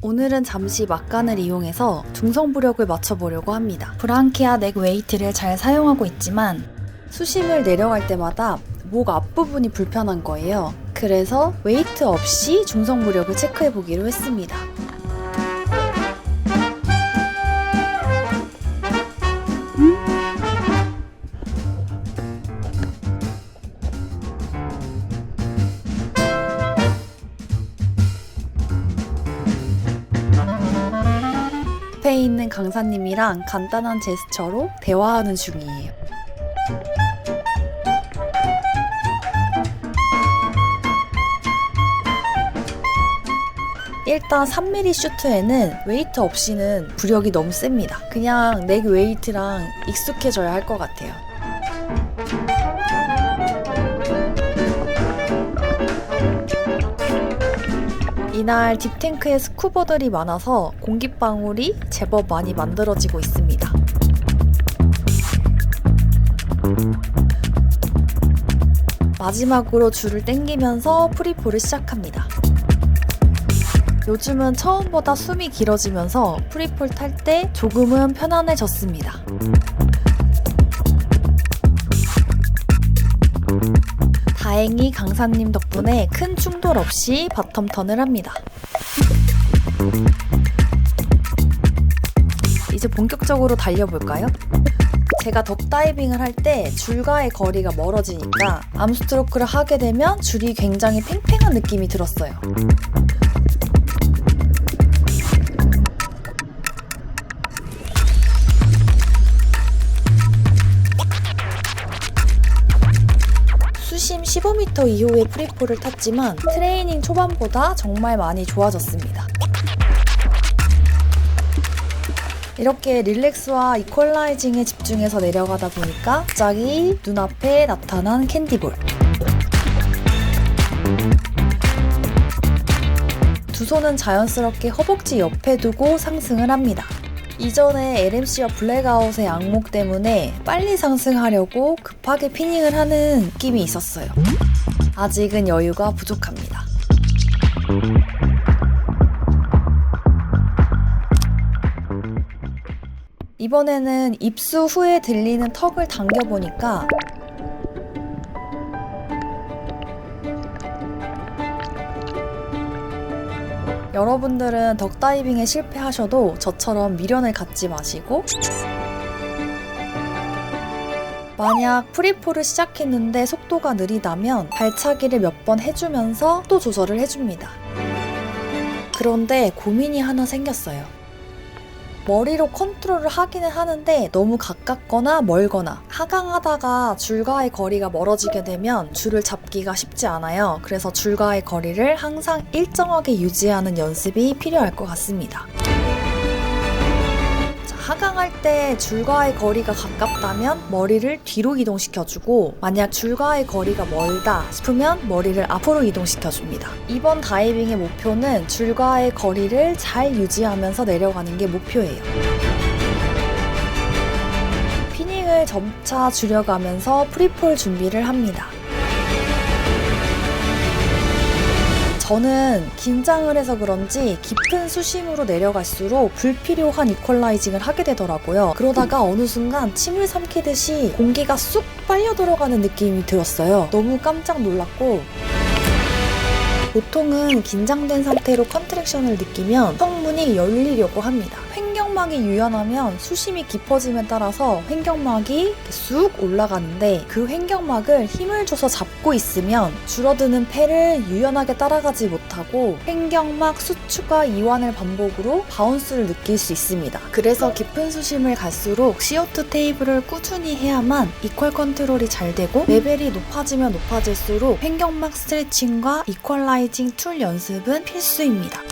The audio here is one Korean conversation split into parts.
오늘은 잠시 막간을 이용해서 중성부력을 맞춰보려고 합니다. 브랑키아 넥 웨이트를 잘 사용하고 있지만 수심을 내려갈 때마다 목 앞부분이 불편한 거예요. 그래서 웨이트 없이 중성부력을 체크해보기로 했습니다. 옆에 있는 강사님이랑 간단한 제스처로 대화하는 중이에요. 일단 3mm 슈트에는 웨이트 없이는 부력이 너무 셉니다. 그냥 넥 웨이트랑 익숙해져야 할 것 같아요. 이날 딥탱크에 스쿠버들이 많아서 공기방울이 제법 많이 만들어지고 있습니다. 마지막으로 줄을 당기면서 프리폴을 시작합니다. 요즘은 처음보다 숨이 길어지면서 프리폴 탈 때 조금은 편안해졌습니다. 다행히 강사님 덕분에 큰 충돌 없이 바텀 턴을 합니다. 이제 본격적으로 달려볼까요? 제가 덕다이빙을 할 때 줄과의 거리가 멀어지니까 암스트로크를 하게 되면 줄이 굉장히 팽팽한 느낌이 들었어요. 수심 15m 이후에 프리폴을 탔지만 트레이닝 초반보다 정말 많이 좋아졌습니다. 이렇게 릴렉스와 이퀄라이징에 집중해서 내려가다 보니까 갑자기 눈앞에 나타난 캔디볼. 두 손은 자연스럽게 허벅지 옆에 두고 상승을 합니다. 이전에 LMC와 블랙아웃의 악몽 때문에 빨리 상승하려고 급하게 피닝을 하는 느낌이 있었어요. 아직은 여유가 부족합니다. 이번에는 입수 후에 들리는 턱을 당겨보니까 여러분들은 덕다이빙에 실패하셔도 저처럼 미련을 갖지 마시고 만약 프리폴을 시작했는데 속도가 느리다면 발차기를 몇 번 해주면서 또 조절을 해줍니다. 그런데 고민이 하나 생겼어요. 머리로 컨트롤을 하기는 하는데 너무 가깝거나 멀거나 하강하다가 줄과의 거리가 멀어지게 되면 줄을 잡기가 쉽지 않아요. 그래서 줄과의 거리를 항상 일정하게 유지하는 연습이 필요할 것 같습니다. 하강할 때 줄과의 거리가 가깝다면 머리를 뒤로 이동시켜주고 만약 줄과의 거리가 멀다 싶으면 머리를 앞으로 이동시켜줍니다. 이번 다이빙의 목표는 줄과의 거리를 잘 유지하면서 내려가는 게 목표예요. 피닝을 점차 줄여가면서 프리폴 준비를 합니다. 저는 긴장을 해서 그런지 깊은 수심으로 내려갈수록 불필요한 이퀄라이징을 하게 되더라고요. 그러다가 어느 순간 침을 삼키듯이 공기가 쑥 빨려 들어가는 느낌이 들었어요. 너무 깜짝 놀랐고 보통은 긴장된 상태로 컨트랙션을 느끼면 성문이 열리려고 합니다. 횡격막이 유연하면 수심이 깊어짐에 따라서 횡격막이 쑥 올라가는데 그 횡격막을 힘을 줘서 잡고 있으면 줄어드는 폐를 유연하게 따라가지 못하고 횡격막 수축과 이완을 반복으로 바운스를 느낄 수 있습니다. 그래서 깊은 수심을 갈수록 CO2 테이블을 꾸준히 해야만 이퀄 컨트롤이 잘 되고 레벨이 높아지면 높아질수록 횡격막 스트레칭과 이퀄라이징 툴 연습은 필수입니다.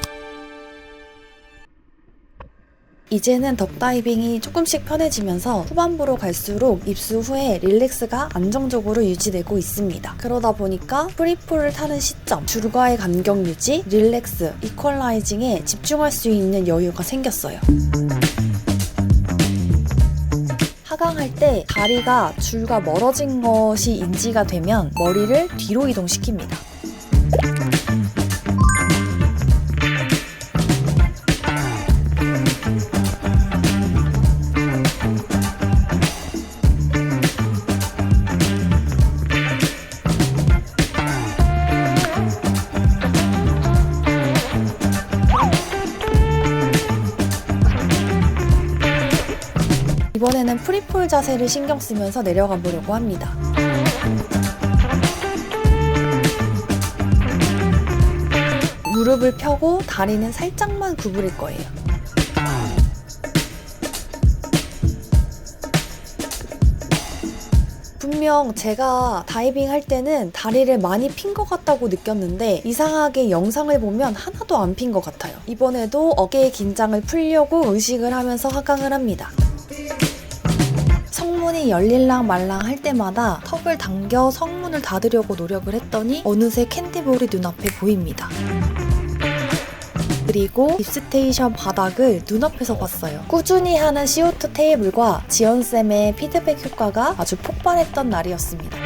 이제는 덕다이빙이 조금씩 편해지면서 후반부로 갈수록 입수 후에 릴렉스가 안정적으로 유지되고 있습니다. 그러다 보니까 프리폴을 타는 시점, 줄과의 간격 유지, 릴렉스, 이퀄라이징에 집중할 수 있는 여유가 생겼어요. 하강할 때 다리가 줄과 멀어진 것이 인지가 되면 머리를 뒤로 이동시킵니다. 턱을 자세를 신경 쓰면서 내려가 보려고 합니다. 무릎을 펴고 다리는 살짝만 구부릴 거예요. 분명 제가 다이빙 할 때는 다리를 많이 핀 것 같다고 느꼈는데 이상하게 영상을 보면 하나도 안 핀 것 같아요. 이번에도 어깨의 긴장을 풀려고 의식을 하면서 하강을 합니다. 성문이 열릴랑 말랑 할 때마다 턱을 당겨 성문을 닫으려고 노력을 했더니 어느새 캔디볼이 눈앞에 보입니다. 그리고 립스테이션 바닥을 눈앞에서 봤어요. 꾸준히 하는 CO2 테이블과 지연쌤의 피드백 효과가 아주 폭발했던 날이었습니다.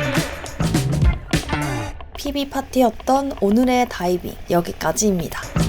PB 파티였던 오늘의 다이빙 여기까지입니다.